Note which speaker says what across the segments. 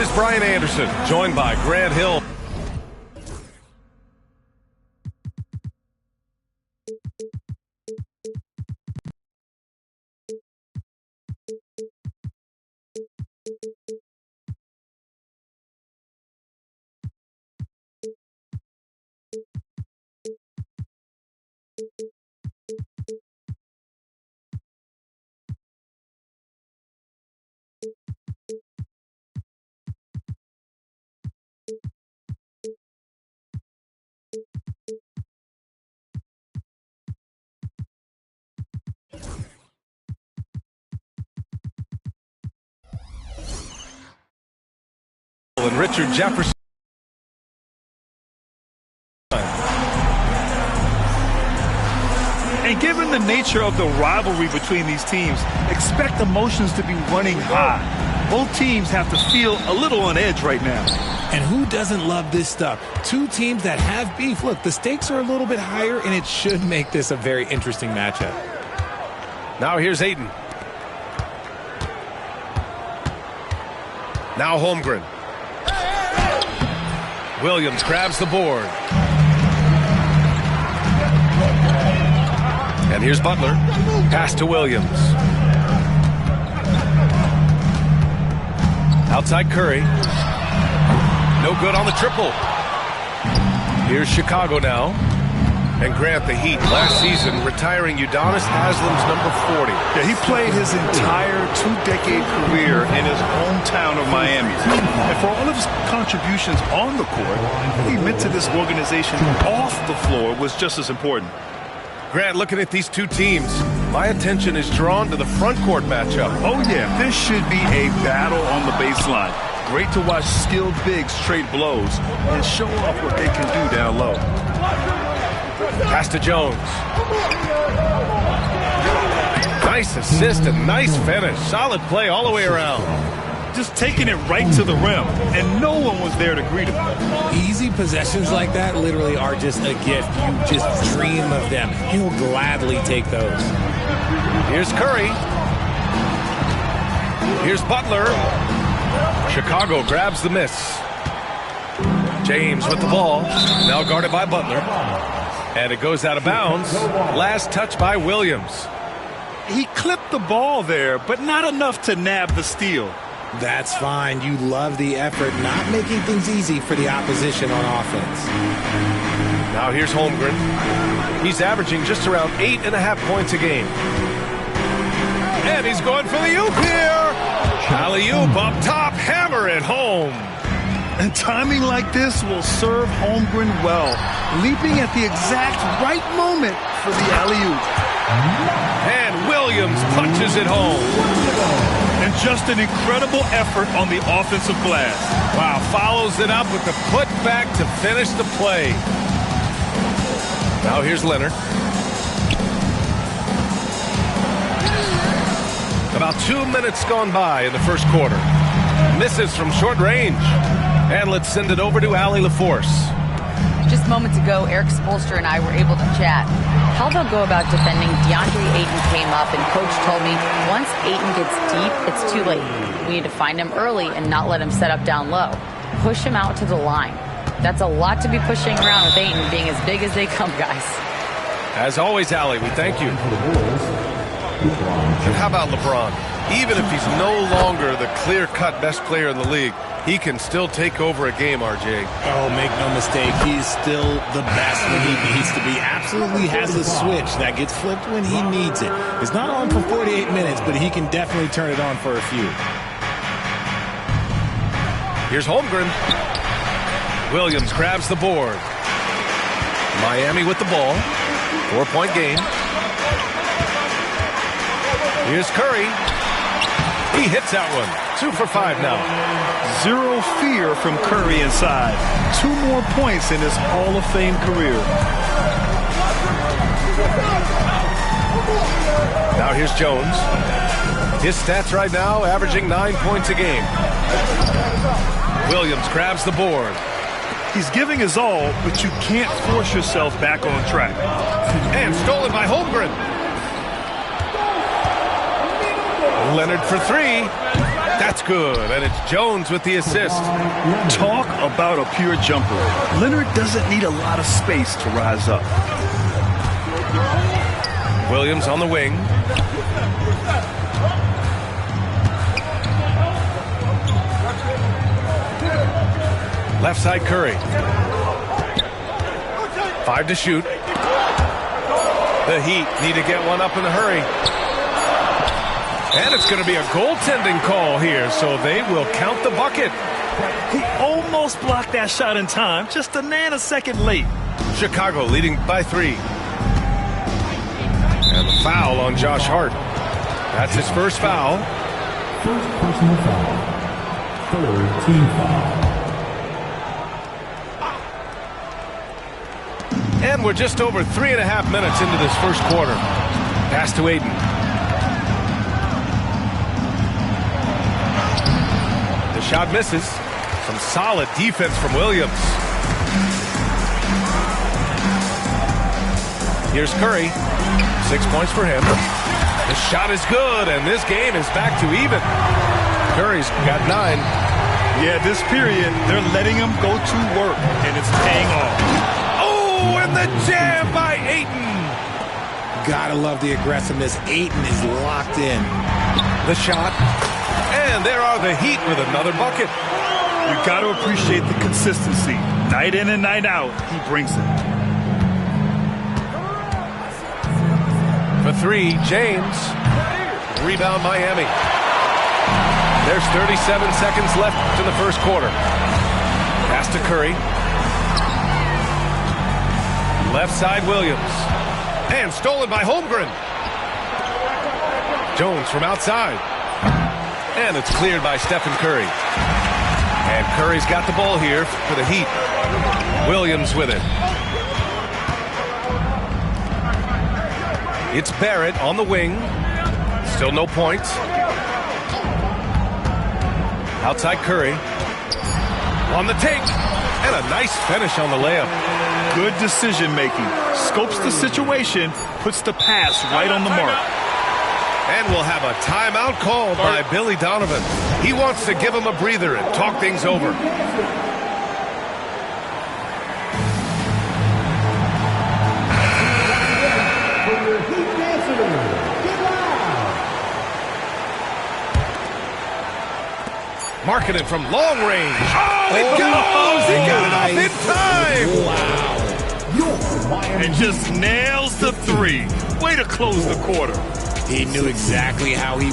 Speaker 1: This is Brian Anderson, joined by Grant Hill. And Richard Jefferson.
Speaker 2: And given the nature of the rivalry between these teams, expect emotions to be running high. Both teams have to feel a little on edge right now.
Speaker 3: And who doesn't love this stuff? Two teams that have beef. Look, the stakes are a little bit higher, and it should make this a very interesting matchup.
Speaker 1: Now here's Ayton. Now Holmgren. Williams grabs the board. And here's Butler. Pass to Williams. Outside Curry. No good on the triple. Here's Chicago now. And Grant, the Heat last season retiring Udonis Haslam's number 40.
Speaker 2: Yeah, he played his entire two-decade career in his hometown of Miami. And for all of his contributions on the court, he meant to this organization off the floor was just as important.
Speaker 1: Grant, looking at these two teams, my attention is drawn to the front court matchup.
Speaker 2: Oh, yeah, this should be a battle on the baseline. Great to watch skilled bigs trade blows and show off what they can do down low.
Speaker 1: Pass to Jones. Nice assist and nice finish. Solid play all the way around.
Speaker 2: Just taking it right to the rim, and no one was there to greet him.
Speaker 3: Easy possessions like that literally are just a gift. You just dream of them. He'll gladly take those.
Speaker 1: Here's Curry. Here's Butler. Chicago grabs the miss. James with the ball. Now guarded by Butler. And it goes out of bounds. Last touch by Williams.
Speaker 2: He clipped the ball there, but not enough to nab the steal.
Speaker 3: That's fine. You love the effort, not making things easy for the opposition on offense.
Speaker 1: Now here's Holmgren. He's averaging just around 8.5 points a game. And he's going for the oop here. Alley-oop up top, hammer it home.
Speaker 2: And timing like this will serve Holmgren well, leaping at the exact right moment for the alley-oop.
Speaker 1: And Williams punches it home.
Speaker 2: And just an incredible effort on the offensive glass.
Speaker 1: Wow, follows it up with the putback to finish the play. Now here's Leonard. About 2 minutes gone by in the first quarter. Misses from short range. And let's send it over to Allie LaForce.
Speaker 4: Just moments ago, Eric Spoelstra and I were able to chat. How they'll go about defending DeAndre Ayton came up, and Coach told me once Ayton gets deep, it's too late. We need to find him early and not let him set up down low. Push him out to the line. That's a lot to be pushing around with Ayton being as big as they come, guys.
Speaker 1: As always, Allie, we thank you. And how about LeBron? Even if he's no longer the clear-cut best player in the league, he can still take over a game, RJ.
Speaker 3: Oh, make no mistake, he's still the best when he needs to be. Absolutely has a switch that gets flipped when he needs it. It's not on for 48 minutes, but he can definitely turn it on for a few.
Speaker 1: Here's Holmgren. Williams grabs the board. Miami with the ball. 4-point game. Here's Curry. He hits that one. 2 for 5 now.
Speaker 2: Zero fear from Curry inside. 2 more points in his Hall of Fame career.
Speaker 1: Now here's Jones. His stats right now averaging 9 points a game. Williams grabs the board.
Speaker 2: He's giving his all, but you can't force yourself back on track.
Speaker 1: And stolen by Holmgren. Leonard for 3. That's good, and it's Jones with the assist.
Speaker 2: Talk about a pure jumper. Leonard doesn't need a lot of space to rise up.
Speaker 1: Williams on the wing. Left side Curry. 5 to shoot. The Heat need to get one up in a hurry. And it's going to be a goaltending call here, so they will count the bucket.
Speaker 2: He almost blocked that shot in time, just a nanosecond late.
Speaker 1: Chicago leading by 3. And the foul on Josh Hart. That's his first foul.
Speaker 5: First personal foul. Third team foul.
Speaker 1: And we're just over 3.5 minutes into this first quarter. Pass to Aiden. The shot misses. Some solid defense from Williams. Here's Curry. 6 points for him. The shot is good, and this game is back to even. Curry's got 9.
Speaker 2: Yeah, this period, they're letting him go to work, and it's paying off.
Speaker 1: Oh, and the jam by Ayton.
Speaker 3: Gotta love the aggressiveness. Ayton is locked in.
Speaker 1: The shot. And there are the Heat with another bucket.
Speaker 2: You got to appreciate the consistency. Night in and night out, he brings it.
Speaker 1: For 3, James. Rebound Miami. There's 37 seconds left in the first quarter. Pass to Curry. Left side Williams. And stolen by Holmgren. Jones from outside. And it's cleared by Stephen Curry. And Curry's got the ball here for the Heat. Williams with it. It's Barrett on the wing. Still no points. Outside Curry. On the take. And a nice finish on the layup.
Speaker 2: Good decision making. Scopes the situation, puts the pass right on the mark.
Speaker 1: And we'll have a timeout called by Billy Donovan. He wants to give him a breather and talk things over. Marketed from long range. Oh, he goes! He got it off in time!
Speaker 2: Wow. And just nails the 3. Way to close the quarter.
Speaker 3: He knew exactly how he...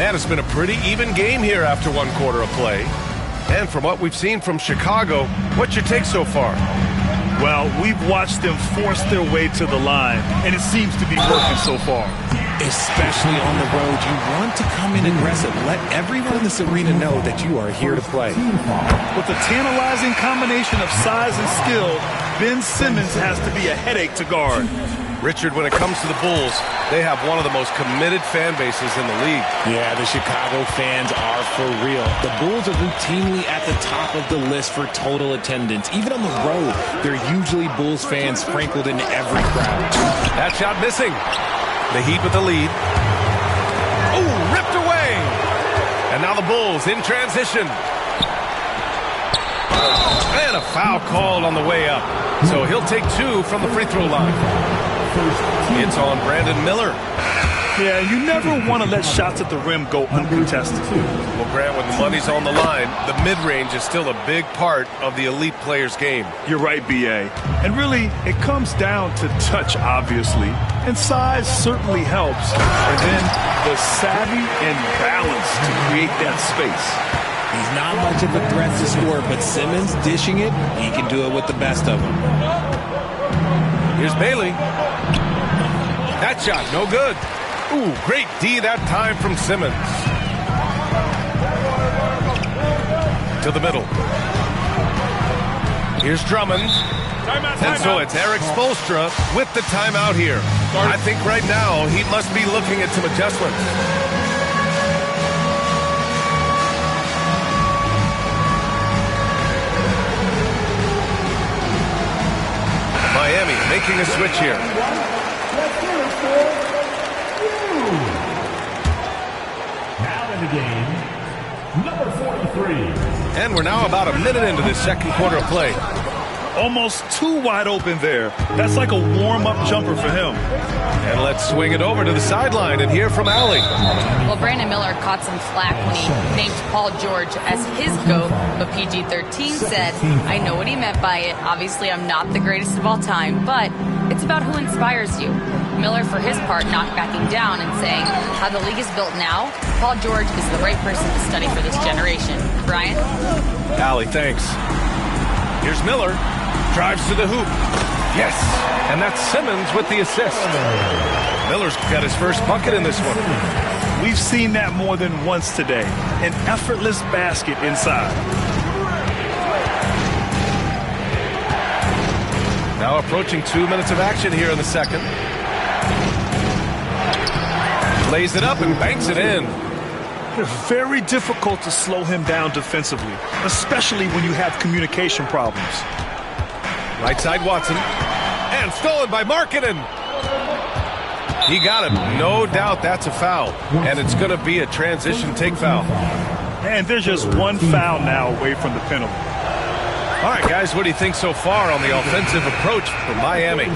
Speaker 1: And it's been a pretty even game here after 1 quarter of play. And from what we've seen from Chicago, what's your take so far?
Speaker 2: Well, we've watched them force their way to the line, and it seems to be working so far.
Speaker 3: Especially on the road, you want to come in aggressive. Let everyone in this arena know that you are here to play.
Speaker 2: With a tantalizing combination of size and skill, Ben Simmons has to be a headache to guard.
Speaker 1: Richard, when it comes to the Bulls, they have one of the most committed fan bases in the league.
Speaker 3: Yeah, the Chicago fans are for real. The Bulls are routinely at the top of the list for total attendance. Even on the road, they're usually Bulls fans sprinkled in every crowd.
Speaker 1: That shot missing. The Heat with the lead. Oh, ripped away. And now the Bulls in transition. And a foul called on the way up. So he'll take 2 from the free throw line. It's on Brandon Miller.
Speaker 2: Yeah, you never want to let shots at the rim go uncontested.
Speaker 1: Well, Grant, when the money's on the line, the mid-range is still a big part of the elite player's game.
Speaker 2: You're right, B.A. And really, it comes down to touch, obviously. And size certainly helps. And then the savvy and balance to create that space.
Speaker 3: He's not much of a threat to score, but Simmons dishing it, he can do it with the best of them.
Speaker 1: Here's Bailey. That shot, no good. Ooh, great D that time from Simmons. To the middle. Here's Drummond. And so it's Eric Spoelstra with the timeout here. I think right now he must be looking at some adjustments. Miami making a switch here.
Speaker 5: Now in the game, number 43.
Speaker 1: And we're now about a minute into this second quarter of play.
Speaker 2: Almost too wide open there. That's like a warm-up jumper for him.
Speaker 1: And let's swing it over to the sideline and hear from Allie.
Speaker 4: Well, Brandon Miller caught some flack when he named Paul George as his GOAT, but PG-13 said, I know what he meant by it. Obviously, I'm not the greatest of all time, but it's about who inspires you. Miller, for his part, not backing down and saying, how the league is built now, Paul George is the right person to study for this generation. Brian?
Speaker 1: Allie, thanks. Here's Miller. Drives to the hoop. Yes. And that's Simmons with the assist. Miller's got his first bucket in this one.
Speaker 2: We've seen that more than once today. An effortless basket inside.
Speaker 1: Now approaching 2 minutes of action here in the second. Lays it up and banks it in.
Speaker 2: It's very difficult to slow him down defensively, especially when you have communication problems.
Speaker 1: Right side Watson. And stolen by Markkanen. He got him. No doubt that's a foul. And it's going to be a transition take foul.
Speaker 2: And there's just one foul now away from the penalty.
Speaker 1: All right, guys, what do you think so far on the offensive approach from Miami?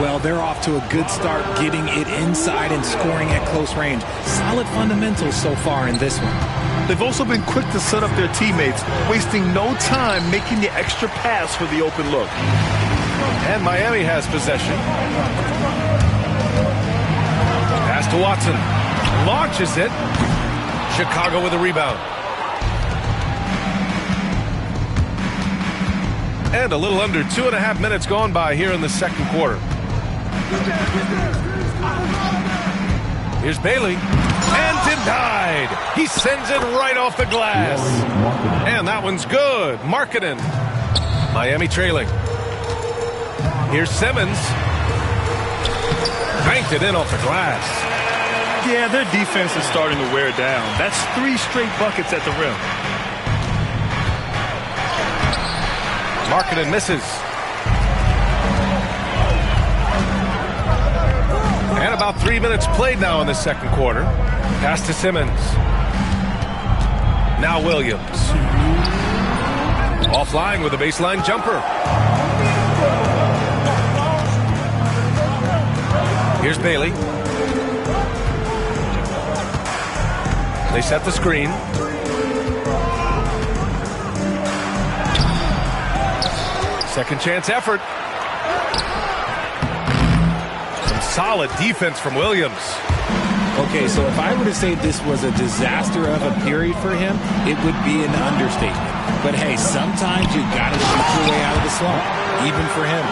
Speaker 3: Well, they're off to a good start getting it inside and scoring at close range. Solid fundamentals so far in this one.
Speaker 2: They've also been quick to set up their teammates, wasting no time making the extra pass for the open look.
Speaker 1: And Miami has possession. Pass to Watson. Launches it. Chicago with a rebound. And a little under 2.5 minutes gone by here in the second quarter. Here's Bailey. And denied. He sends it right off the glass. And that one's good. Markkanen. Miami trailing. Here's Simmons. Banked it in off the glass.
Speaker 2: Yeah, their defense is starting to wear down. That's 3 straight buckets at the rim.
Speaker 1: Markkanen misses. And about 3 minutes played now in the second quarter. Pass to Simmons. Now Williams. Offline with a baseline jumper. Here's Bailey. They set the screen. Second chance effort. Some solid defense from Williams.
Speaker 3: Okay, so if I were to say this was a disaster of a period for him, it would be an understatement. But hey, sometimes you gotta shoot your way out of the slump, even for him.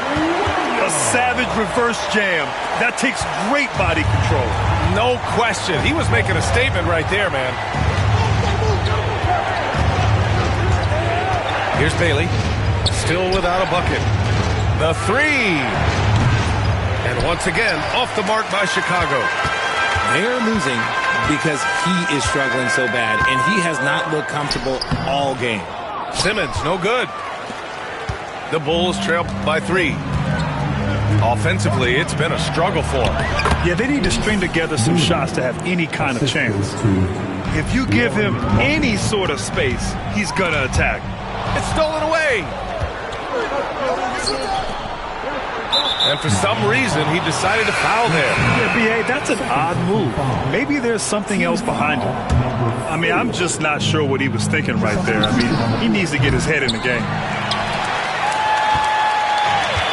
Speaker 2: A savage reverse jam. That takes great body control.
Speaker 1: No question. He was making a statement right there, man. Here's Bailey. Still without a bucket. The three. And once again, off the mark by Chicago.
Speaker 3: They are losing because he is struggling so bad, and he has not looked comfortable all game.
Speaker 1: Simmons, no good. The Bulls trail by 3. Offensively, it's been a struggle for them.
Speaker 2: Yeah, they need to string together some shots to have any kind of chance. If you give him any sort of space, he's going to attack.
Speaker 1: It's stolen away. And for some reason, he decided to foul there.
Speaker 2: Yeah, B.A., that's an odd move. Maybe there's something else behind it. I mean, I'm just not sure what he was thinking right there. I mean, he needs to get his head in the game.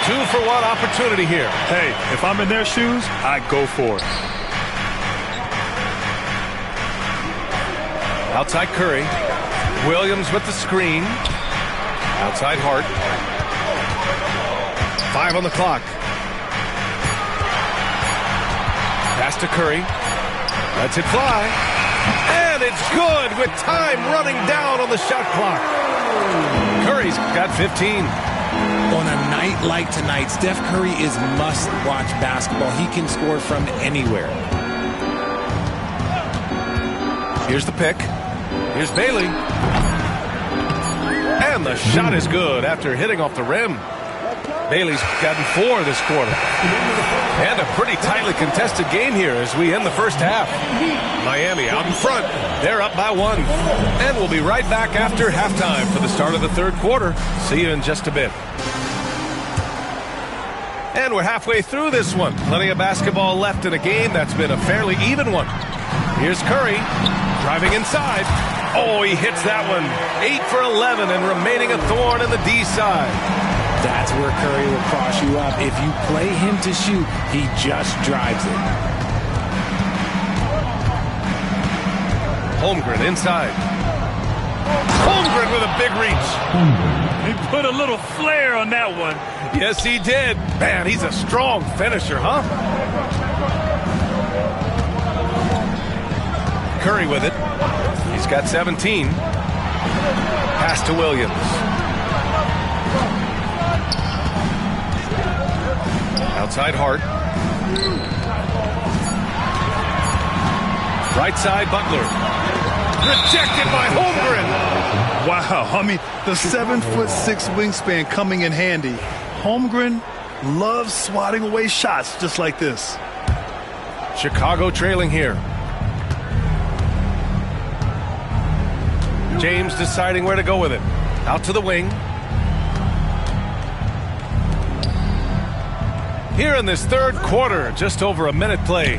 Speaker 1: 2-for-1 opportunity here.
Speaker 2: Hey, if I'm in their shoes, I go for it.
Speaker 1: Outside Curry. Williams with the screen. Outside Hart. 5 on the clock. Pass to Curry. Lets it fly. And it's good with time running down on the shot clock. Curry's got 15.
Speaker 3: On a night like tonight, Steph Curry is must-watch basketball. He can score from anywhere.
Speaker 1: Here's the pick. Here's Bailey. And the shot is good after hitting off the rim. Bailey's gotten 4 this quarter. And a pretty tightly contested game here as we end the first half. Miami out in front. They're up by 1. And we'll be right back after halftime for the start of the third quarter. See you in just a bit. And we're halfway through this one. Plenty of basketball left in a game that's been a fairly even one. Here's Curry driving inside. Oh, he hits that one. 8 for 11 and remaining a thorn in the D side.
Speaker 3: That's where Curry will cross you up. If you play him to shoot, he just drives it.
Speaker 1: Holmgren inside. Holmgren with a big reach.
Speaker 2: He put a little flair on that one.
Speaker 1: Yes, he did. Man, he's a strong finisher, huh? Curry with it. He's got 17. Pass to Williams. Outside Hart. Right side Butler. Rejected by Holmgren.
Speaker 2: Wow, I mean, the 7'6" wingspan coming in handy. Holmgren loves swatting away shots just like this.
Speaker 1: Chicago trailing here. James deciding where to go with it. Out to the wing. Here in this third quarter, just over a minute play.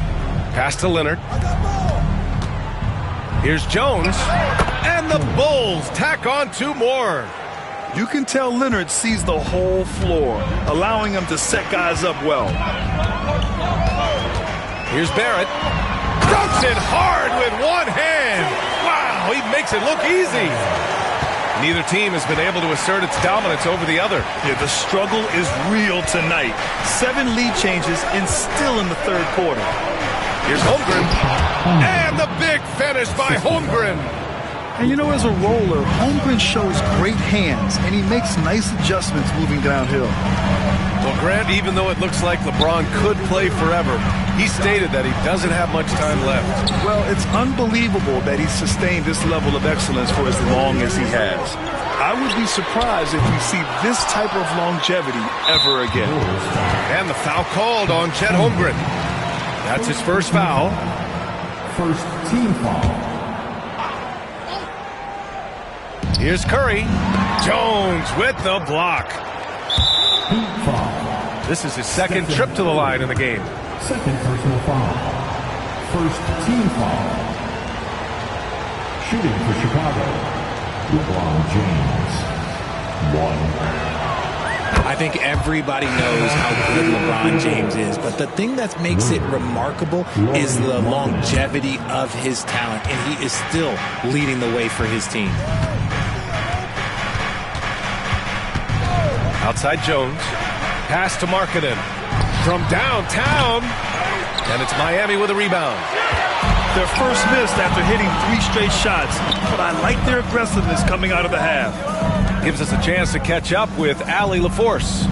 Speaker 1: Pass to Leonard. Here's Jones. And the Bulls tack on 2 more.
Speaker 2: You can tell Leonard sees the whole floor, allowing him to set guys up well.
Speaker 1: Here's Barrett. Dunks it hard with one hand. Wow, he makes it look easy. Neither team has been able to assert its dominance over the other.
Speaker 2: Yeah, the struggle is real tonight. 7 lead changes and still in the third quarter.
Speaker 1: Here's Holmgren. And the big finish by Holmgren.
Speaker 2: And you know, as a roller, Holmgren shows great hands, and he makes nice adjustments moving downhill.
Speaker 1: Well, Grant, even though it looks like LeBron could play forever, he stated that he doesn't have much time left.
Speaker 2: Well, it's unbelievable that he's sustained this level of excellence for as long as he has. I would be surprised if we see this type of longevity ever again.
Speaker 1: And the foul called on Chet Holmgren. That's his first foul.
Speaker 5: First team foul.
Speaker 1: Here's Curry. Jones with the block.
Speaker 5: Heat foul.
Speaker 1: This is his second trip to the line in the game.
Speaker 5: Second personal foul. First team foul. Shooting for Chicago, LeBron James. 1.
Speaker 3: I think everybody knows how good LeBron James is, but the thing that makes it remarkable is the longevity of his talent, and he is still leading the way for his team.
Speaker 1: Outside Jones. Pass to Markkanen. From downtown. And it's Miami with a rebound.
Speaker 2: Their first miss after hitting 3 straight shots, but I like their aggressiveness coming out of the half.
Speaker 1: Gives us a chance to catch up with Allie LaForce.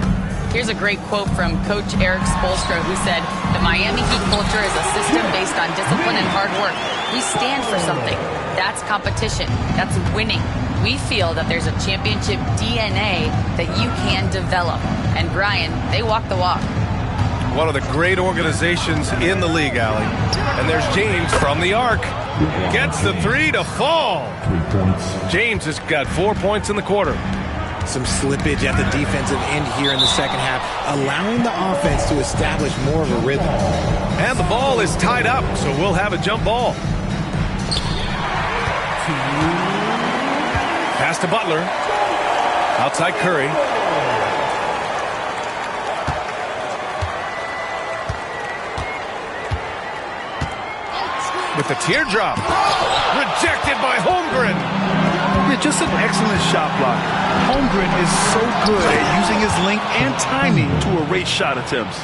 Speaker 4: Here's a great quote from Coach Eric Spoelstra, who said, "The Miami Heat culture is a system based on discipline and hard work. We stand for something. That's competition. That's winning. We feel that there's a championship DNA that you can develop." And Brian, they walk the walk.
Speaker 1: One of the great organizations in the league, Allie. And there's James from the arc. Gets the 3 to fall.
Speaker 5: 3 points.
Speaker 1: James has got 4 points in the quarter.
Speaker 3: Some slippage at the defensive end here in the second half, allowing the offense to establish more of a rhythm.
Speaker 1: And the ball is tied up, so we'll have a jump ball. Pass to Butler. Outside Curry. With the teardrop. Rejected by Holmgren.
Speaker 2: Yeah, just an excellent shot block. Holmgren is so good at using his length and timing to erase shot attempts.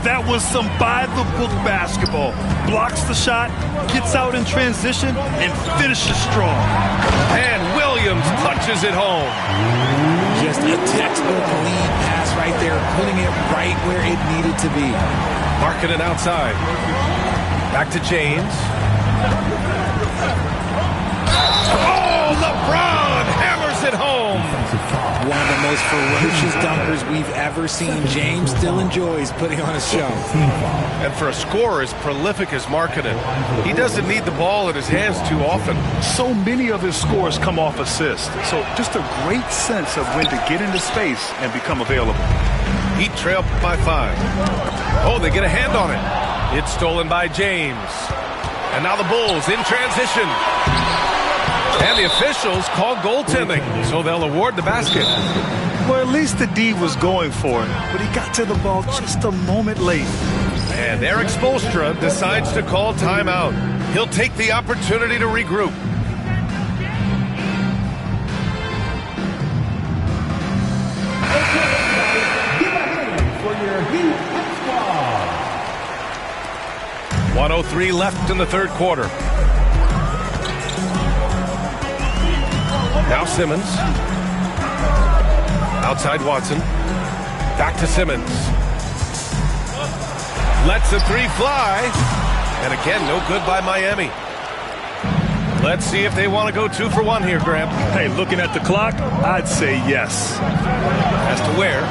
Speaker 2: That was some by-the-book basketball. Blocks the shot, gets out in transition, and finishes strong.
Speaker 1: And Williams punches it home.
Speaker 3: Just a textbook lead pass right there, putting it right where it needed to be.
Speaker 1: Markkanen outside. Back to James. Oh, LeBron hammers it home.
Speaker 3: One of the most ferocious dunkers we've ever seen. James still enjoys putting on a show.
Speaker 1: And for a scorer as prolific as Markkanen, he doesn't need the ball in his hands too often.
Speaker 2: So many of his scores come off assists. So just a great sense of when to get into space and become available.
Speaker 1: Heat trail by 5. Oh, they get a hand on it. It's stolen by James. And now the Bulls in transition. And the officials call goaltending, so they'll award the basket.
Speaker 2: Well, at least the D was going for it, but he got to the ball just a moment late.
Speaker 1: And Erik Spoelstra decides to call timeout. He'll take the opportunity to regroup.
Speaker 5: Give a hand for your Heat squad.
Speaker 1: 1:03 left in the third quarter. Now Simmons. Outside Watson. Back to Simmons. Lets the 3 fly. And again, no good by Miami. Let's see if they want to go 2 for 1 here, Graham.
Speaker 2: Hey, looking at the clock, I'd say yes.
Speaker 1: As to where.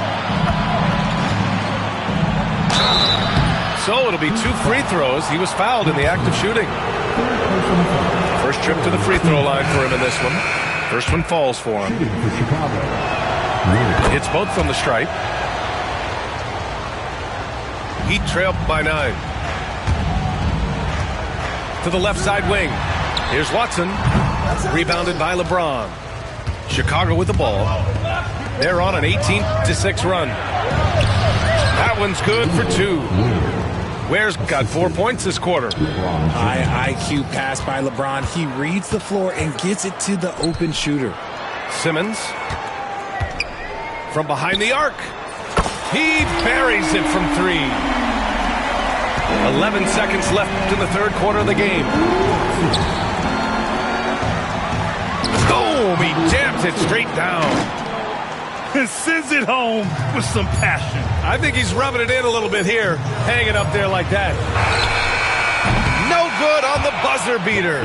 Speaker 1: So it'll be 2 free throws. He was fouled in the act of shooting. First trip to the free throw line for him in this one. First one falls for him. It's both from the stripe. Heat trail by 9. To the left side wing. Here's Watson. Rebounded by LeBron. Chicago with the ball. They're on an 18-6 run. That one's good for 2. Ware's got 4 points this quarter.
Speaker 3: High IQ pass by LeBron. He reads the floor and gets it to the open shooter.
Speaker 1: Simmons. From behind the arc. He buries it from 3. 11 seconds left in the third quarter of the game. Boom! He jams it straight down.
Speaker 2: And sends it home with some passion.
Speaker 1: I think he's rubbing it in a little bit here, hanging up there like that. No good on the buzzer beater.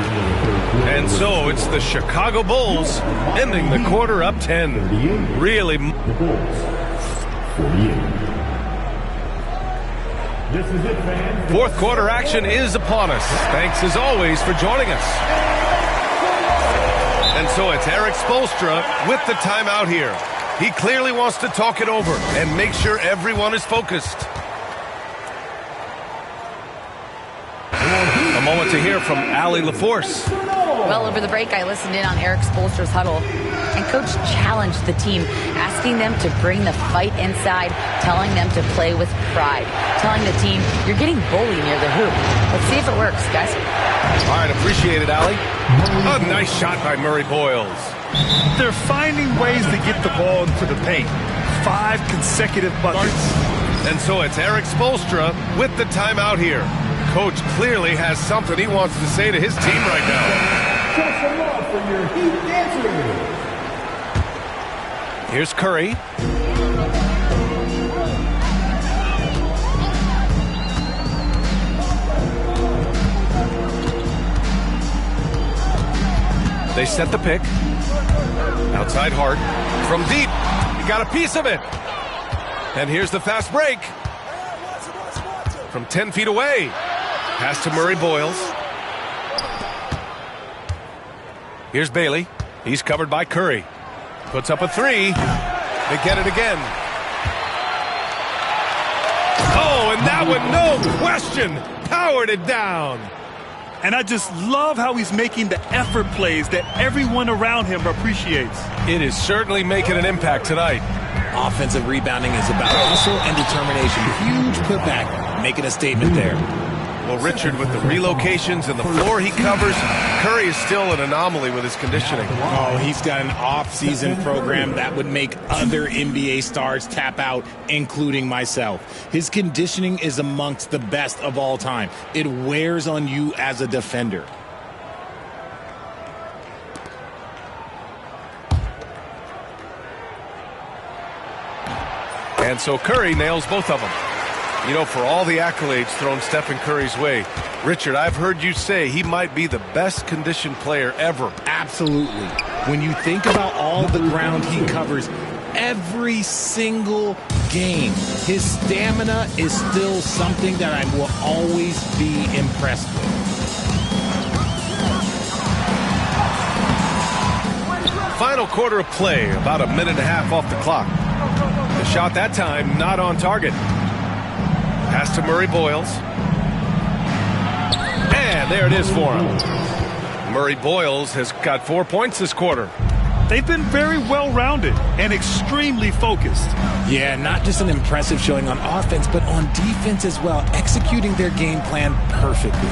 Speaker 1: And so it's the Chicago Bulls ending the quarter up 10. Really.
Speaker 5: The Bulls, 48. This is it, fans.
Speaker 1: Fourth quarter action is upon us. Thanks as always for joining us. And so it's Erik Spoelstra with the timeout here. He clearly wants to talk it over and make sure everyone is focused. A moment to hear from Allie LaForce.
Speaker 4: Well, over the break, I listened in on Erik Spoelstra's huddle, and Coach challenged the team, asking them to bring the fight inside, telling them to play with pride, telling the team, you're getting bullied near the hoop. Let's see if it works, guys.
Speaker 1: All right, appreciate it, Allie. A nice shot by Murray Boyles.
Speaker 2: They're finding ways to get the ball into the paint. 5 consecutive buckets.
Speaker 1: And so it's Erik Spoelstra with the timeout here. Coach clearly has something he wants to say to his team right now.
Speaker 5: Show some love for your Heat dancers.
Speaker 1: Here's Curry. They set the pick. Outside Hart. From deep. He got a piece of it. And here's the fast break. From 10 feet away. Pass to Murray Boyles. Here's Bailey. He's covered by Curry. Puts up a 3. They get it again. Oh, and that one, no question, powered it down.
Speaker 2: And I just love how he's making the effort plays that everyone around him appreciates.
Speaker 1: It is certainly making an impact tonight.
Speaker 3: Offensive rebounding is about hustle and determination. Huge putback, making a statement there.
Speaker 1: Well, Richard, with the relocations and the floor he covers, Curry is still an anomaly with his conditioning.
Speaker 3: Oh, he's got an off-season program that would make other NBA stars tap out, including myself. His conditioning is amongst the best of all time. It wears on you as a defender.
Speaker 1: And so Curry nails both of them. You know, for all the accolades thrown Stephen Curry's way, Richard, I've heard you say he might be the best conditioned player ever.
Speaker 3: Absolutely. When you think about all the ground he covers every single game. His stamina is still something that I will always be impressed with.
Speaker 1: Final quarter of play, about a minute and a half off the clock. The shot that time not on target. Pass to Murray Boyles. And there it is for him. Murray Boyles has got 4 points this quarter.
Speaker 2: They've been very well-rounded and extremely focused.
Speaker 3: Yeah, not just an impressive showing on offense, but on defense as well, executing their game plan perfectly.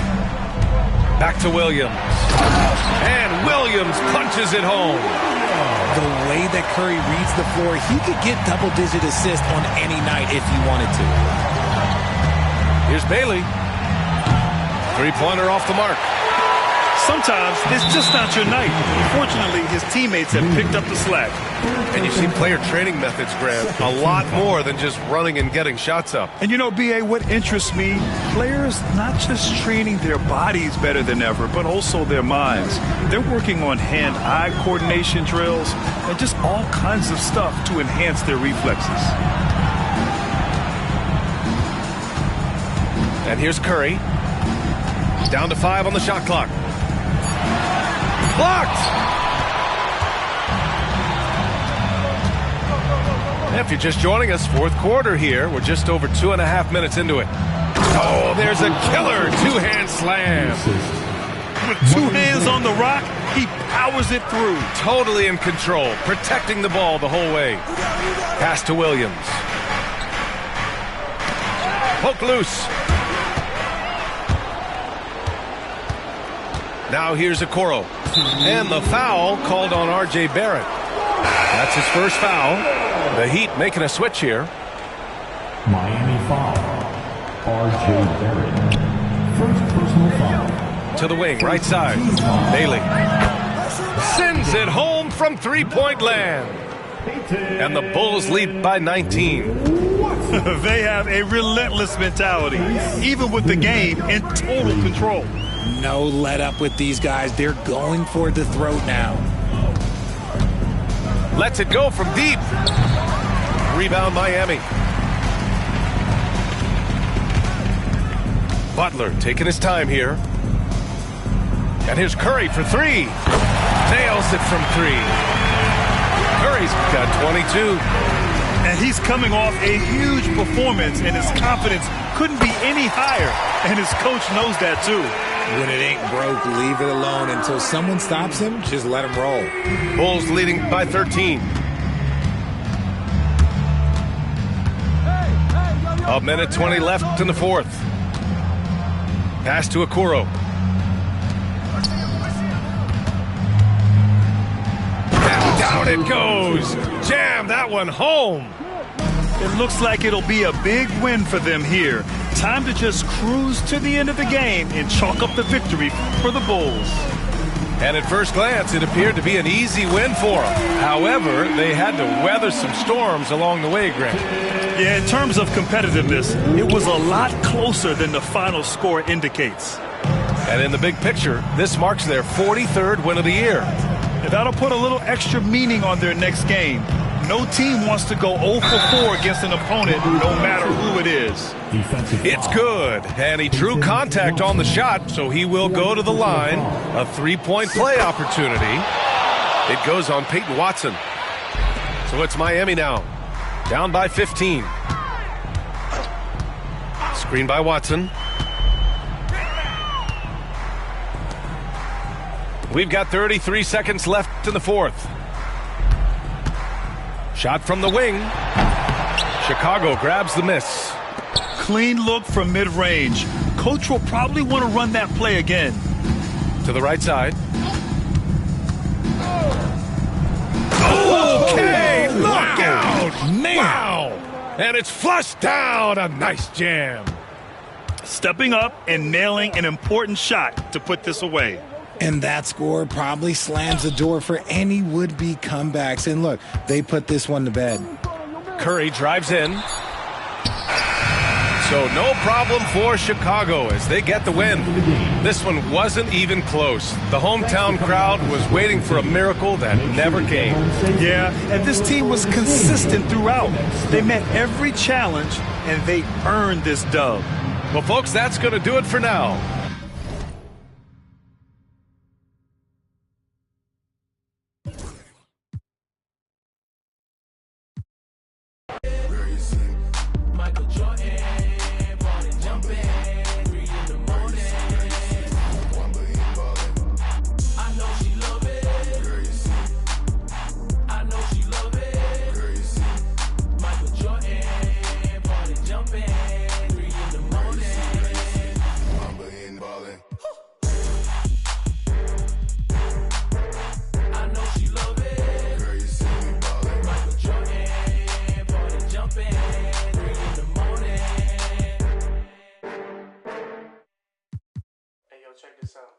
Speaker 1: Back to Williams. And Williams punches it home.
Speaker 3: The way that Curry reads the floor, he could get double-digit assists on any night if he wanted to.
Speaker 1: Here's Bailey. Three-pointer off the mark.
Speaker 2: Sometimes it's just not your night. Fortunately, his teammates have picked up the slack.
Speaker 1: And you see player training methods, Grant, a lot more than just running and getting shots up.
Speaker 2: And you know, B.A., what interests me, players not just training their bodies better than ever, but also their minds. They're working on hand-eye coordination drills and just all kinds of stuff to enhance their reflexes.
Speaker 1: And here's Curry. Down to 5 on the shot clock. Blocked! If you're just joining us, fourth quarter here. We're just over 2.5 minutes into it. Oh, there's a killer two-hand slam.
Speaker 2: With 2 hands on the rock, he powers it through.
Speaker 1: Totally in control, protecting the ball the whole way. Pass to Williams. Poke loose. Now here's Okoro. And the foul called on R.J. Barrett. That's his first foul. The Heat making a switch here.
Speaker 5: Miami foul. R.J. Barrett. First personal foul.
Speaker 1: To the wing, right side. Bailey. Sends it home from three-point land. And the Bulls lead by 19.
Speaker 2: They have a relentless mentality, even with the game in total control.
Speaker 3: No let up with these guys. They're going for the throat now.
Speaker 1: Lets it go from deep. Rebound Miami. Butler taking his time here. And here's Curry for 3. Nails it from 3. Curry's got 22.
Speaker 2: And he's coming off a huge performance, and his confidence couldn't be any higher. And his coach knows that too.
Speaker 3: When it ain't broke, leave it alone. Until someone stops him, just let him roll.
Speaker 1: Bulls leading by 13. A minute 20 left in the fourth. Pass to Okoro. And down it goes. Jam that one home.
Speaker 2: It looks like it'll be a big win for them here. Time to just cruise to the end of the game and chalk up the victory for the Bulls.
Speaker 1: And at first glance, it appeared to be an easy win for them. However, they had to weather some storms along the way, Grant.
Speaker 2: Yeah, in terms of competitiveness, it was a lot closer than the final score indicates.
Speaker 1: And in the big picture, this marks their 43rd win of the year.
Speaker 2: And that'll put a little extra meaning on their next game. No team wants to go 0 for 4 against an opponent, no matter who it is.
Speaker 1: It's good, and he drew contact on the shot, so he will go to the line. A 3-point play opportunity. It goes on Peyton Watson. So it's Miami now, down by 15. Screen by Watson. We've got 33 seconds left in the fourth. Shot from the wing. Chicago grabs the miss.
Speaker 2: Clean look from mid-range. Coach will probably want to run that play again.
Speaker 1: To the right side. Okay, look out! Wow! And it's flushed down. A nice jam.
Speaker 2: Stepping up and nailing an important shot to put this away.
Speaker 3: And that score probably slams the door for any would-be comebacks. And look, they put this one to bed.
Speaker 1: Curry drives in. So no problem for Chicago as they get the win. This one wasn't even close. The hometown crowd was waiting for a miracle that never came.
Speaker 2: Yeah, and this team was consistent throughout. They met every challenge, and they earned this dub.
Speaker 1: Well, folks, that's going to do it for now.
Speaker 6: Check this out.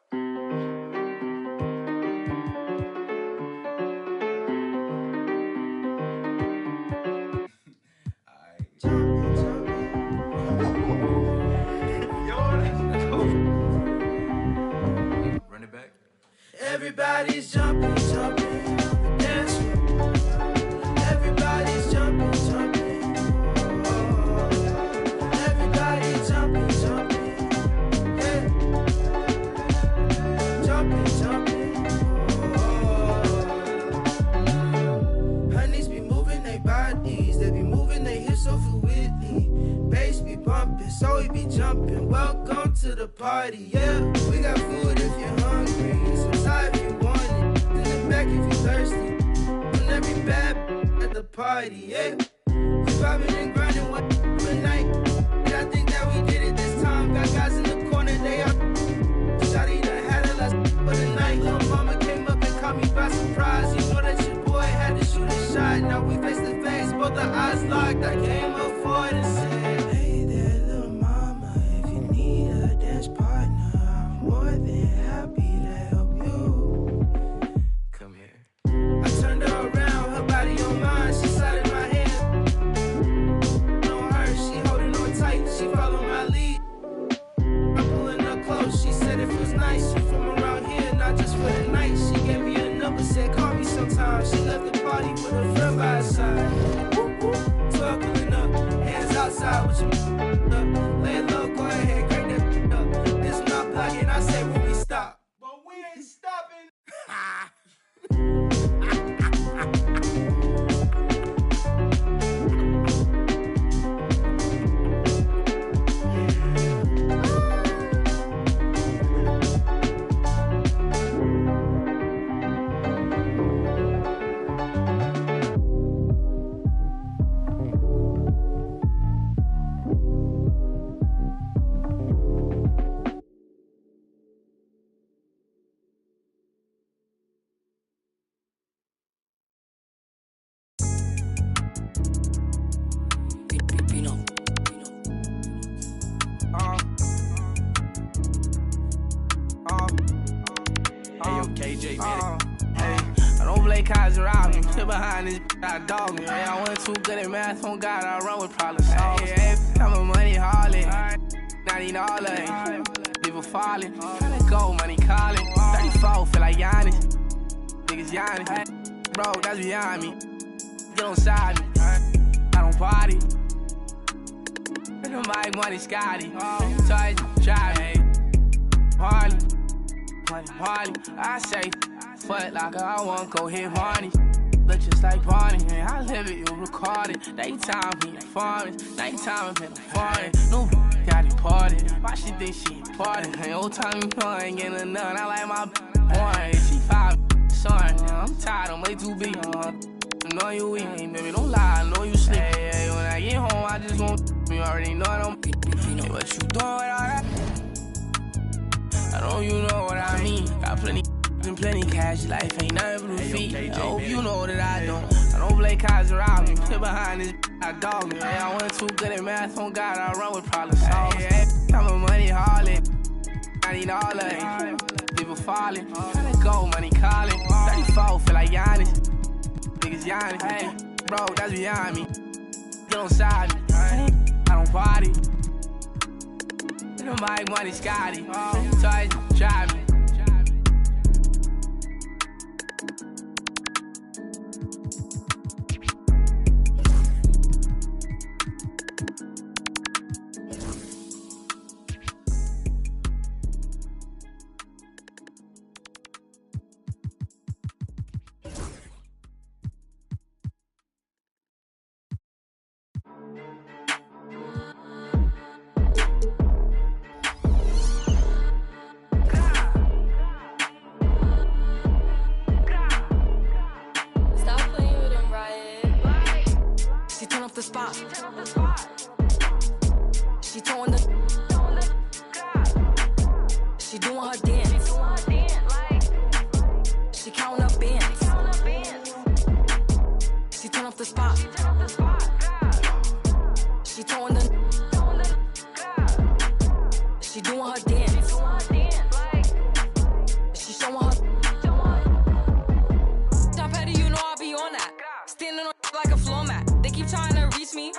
Speaker 7: Run it back.
Speaker 8: Everybody's jumping, jumping, dance. Everybody's jumping, jumping. Oh, everybody's jumping, jumping. Yeah. Jumping, jumping. Oh. Honeys be moving their bodies, they be moving their hips so fluidly. Bass be bumping, so we be jumping. Welcome to the party, yeah. We got food if you're hungry. If you want it, in the back if you're thirsty. And every bad at the party, yeah. We vibing and grinding one night. And I think that we did it this time. Got guys in the corner, they are. Shawty done had a last for the night. Little mama came up and caught me by surprise. You know that your boy had to shoot a shot. Now we face to face, both our eyes locked. I came up forward and said, hey there, little mama. If you need a dance partner, I'm more than happy to help you. Come here. I turned her around, her body on mine. She slid in my hand. On her, she holding on tight. She followed my lead. I'm pulling her close. She said it feels nice. You from around here, not just for the night. She gave me a number, said call me sometime. She left the party with her friend by her side. 12 pulling up, hands outside with your up. Lay it low, go ahead, crank that up. This not blocking, I say when we stop. But we ain't stopping. Behind this, I dog me. I wasn't too good at math. On God, I run with problem solvers. I'm a money harlot. Not even all of it. People falling. Tryna go, money calling. 34, feel like Giannis. Niggas Giannis. Bro, that's beyond me. Get on side me. I don't party. The mic money Scotty. Touch, drive me. Harley. Harley. I say, fuck like I want go hit Barney. Look just like Barney, man. I live it, you record it. Daytime, he performance. Nighttime, I'm foreign. No, got departed. Why she think she important? Hey, old time, you know I ain't getting enough. I like my boy. She 5, son. I'm tired, I'm way too big. I know you weak, baby, don't lie. I know you sleep. Hey, when I get home, I just want you already know I don't. Hey, what you doing with all that? I know you know what I mean. Got plenty. Plenty cash, life ain't nothing but a feat. I hope you know that I don't play cars around me. Sit behind this, I dog me. I wasn't too good at math. On God, I run with problem solvers. I'm a money harlot. I need all of it. People falling. Tryna go, money calling. 34, feel like Giannis. Niggas Giannis. Hey, bro, that's beyond me. Get on side me. I don't party. No mai money Scotty. So I drive me.
Speaker 6: She throwing the. She doing her dance. She counting up bands. She turn up the spot. She throwing the. She doing her dance. She showing her. Top Petty, you know I be on that. Standing on like a floor mat. They keep trying to reach me,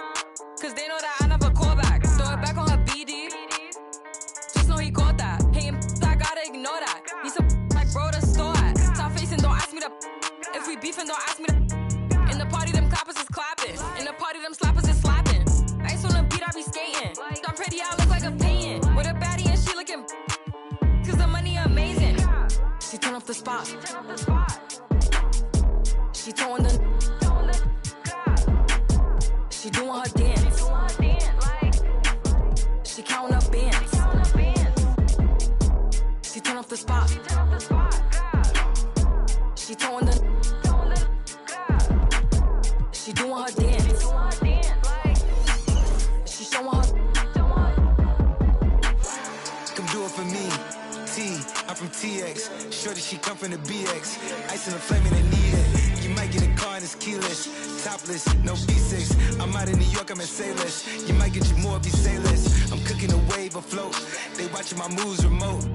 Speaker 6: cause they know that I never call back. Throw it back on her BD. Just know he caught that. Hating, I gotta ignore that. Need some like bro to store at. Top facing, don't ask me to. If we beefing, don't ask me to. In the party, them clappers is clapping. In the party, them slappers is slapping. Ice on the beat, I be skating. I'm pretty, I look like a painting. With a baddie and she looking. Cause the money amazing. She turn up the spot. She throwing the. She doing her dance. She counting up bands. She turn up the spot. She throwing the. She doing her dance. She showing her.
Speaker 9: Come do it for me. T, I'm from TX. Shorty, she come from the BX. Ice in the flame and I need it. You might get a car and it's keyless. Topless, no B6. I'm out in New York, I'm in Sailors. You might get you more, be sailors. I'm cooking a wave afloat. They watching my moves remote.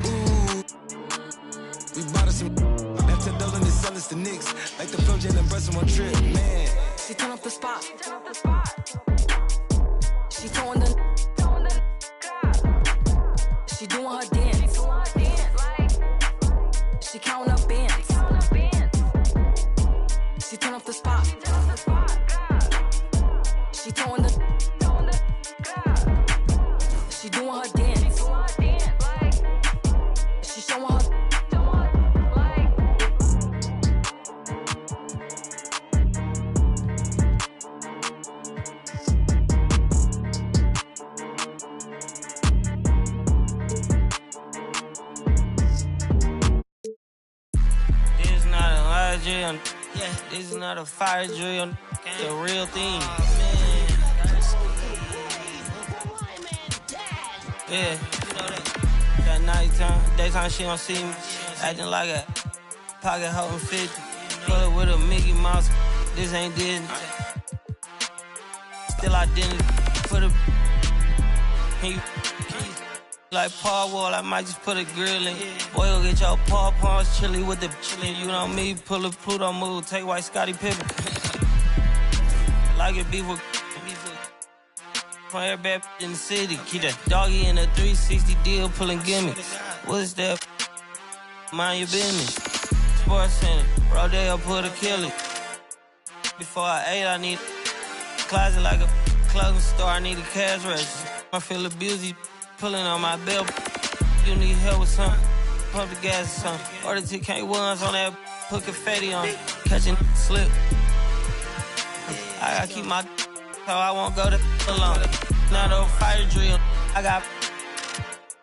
Speaker 9: Ooh, we bought us some. Now $10 and sell us the Knicks. Like the Pro Jalen Brunson one trip, man.
Speaker 6: She turn up the spot. She throwing the. She doing her dance. She counting up bands. She turn up the spot. She throwing the. She doing her dance. She showing her.
Speaker 10: Drill. Yeah, this is not a fire drill. The real thing. Yeah, you know that nighttime, daytime she don't see me. Acting like a pocket holding 50. Pull it with a Mickey Mouse. This ain't Disney. Still identity for the. Like Paul Wall, I might just put a grill in. Boy, go get your paw pawns chili with the chili. You know me, pull a Pluto move, take white Scottie Pippen. Like it beef with from every in the city. Keep that doggy in a 360 deal, pulling gimmicks. What's that? Mind your business. Sports Center, Rodeo put a killie. Before I ate, I need a closet like a clothing store. I need a cash register. I feel abused. Pulling on my belt. You need help with something. Pump the gas or something. Order TK1s on that. Put confetti on it. Catching slip. I gotta keep my so I won't go to alone. Not a fire drill. I got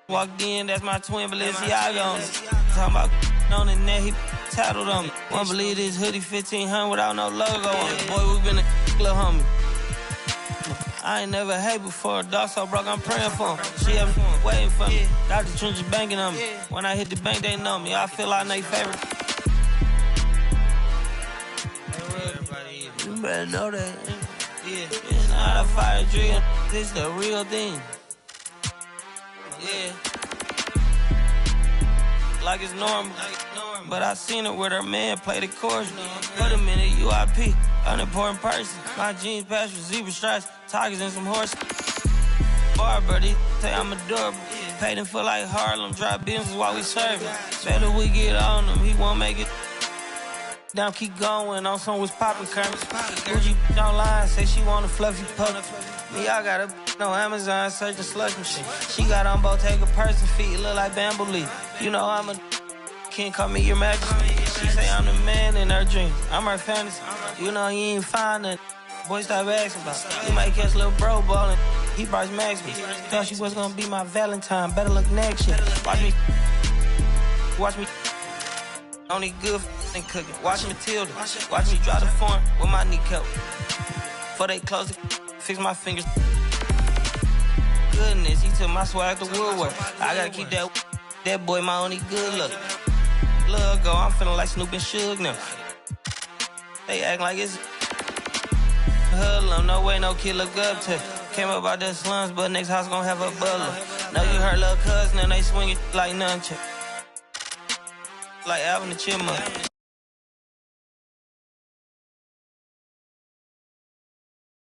Speaker 10: walked in. That's my twin Balenciaga on it. Talking about on the net. He tattled on me. Won't believe this hoodie 1500 without no logo on it. Boy, we been a little homie. I ain't never had before. A dog so broke, I'm praying for him. She have waiting for me. Dr. Trench is banking on me. When I hit the bank, they know me. I feel like they favorite. You better know that. Yeah, it's not a fire drill. This is the real thing. Yeah. like it's normal. But I seen her with her man play the chorus. Put him in a UIP, unimportant person. My jeans patched with zebra stripes, tigers and some horses. Barber, they say I'm adorable. Paid him for like Harlem, drive business while we serving. Better we get on him, he won't make it. Down, keep going, on some was poppin' current. Gucci online, say she want a fluffy pup. Me, I got a no Amazon, searching slush machine. She got on Bottega person feet, look like bamboo leaf. You know I'm a can't call me your majesty. She say I'm the man in her dreams, I'm her fantasy. You know you ain't find nothing. Boy, stop asking about it. You might catch little bro ballin'. He Bryce Max me. Thought she was gonna be my Valentine. Better look next year. Watch me. Only good and cooking. Watch Matilda. Watch me drop the form with my kneecap. Before they close it, fix my fingers. Goodness, he took my swag to Woodward. I gotta keep that boy my only good look. Look ago, I'm feeling like Snoop and Suge now. They act like it's hoodlum. No way, no kid look up to. Came up out the slums, but next house gon' have a butler. Know you heard little cousin and they swing it like nunchuck. Like Alvin the Chipmunk.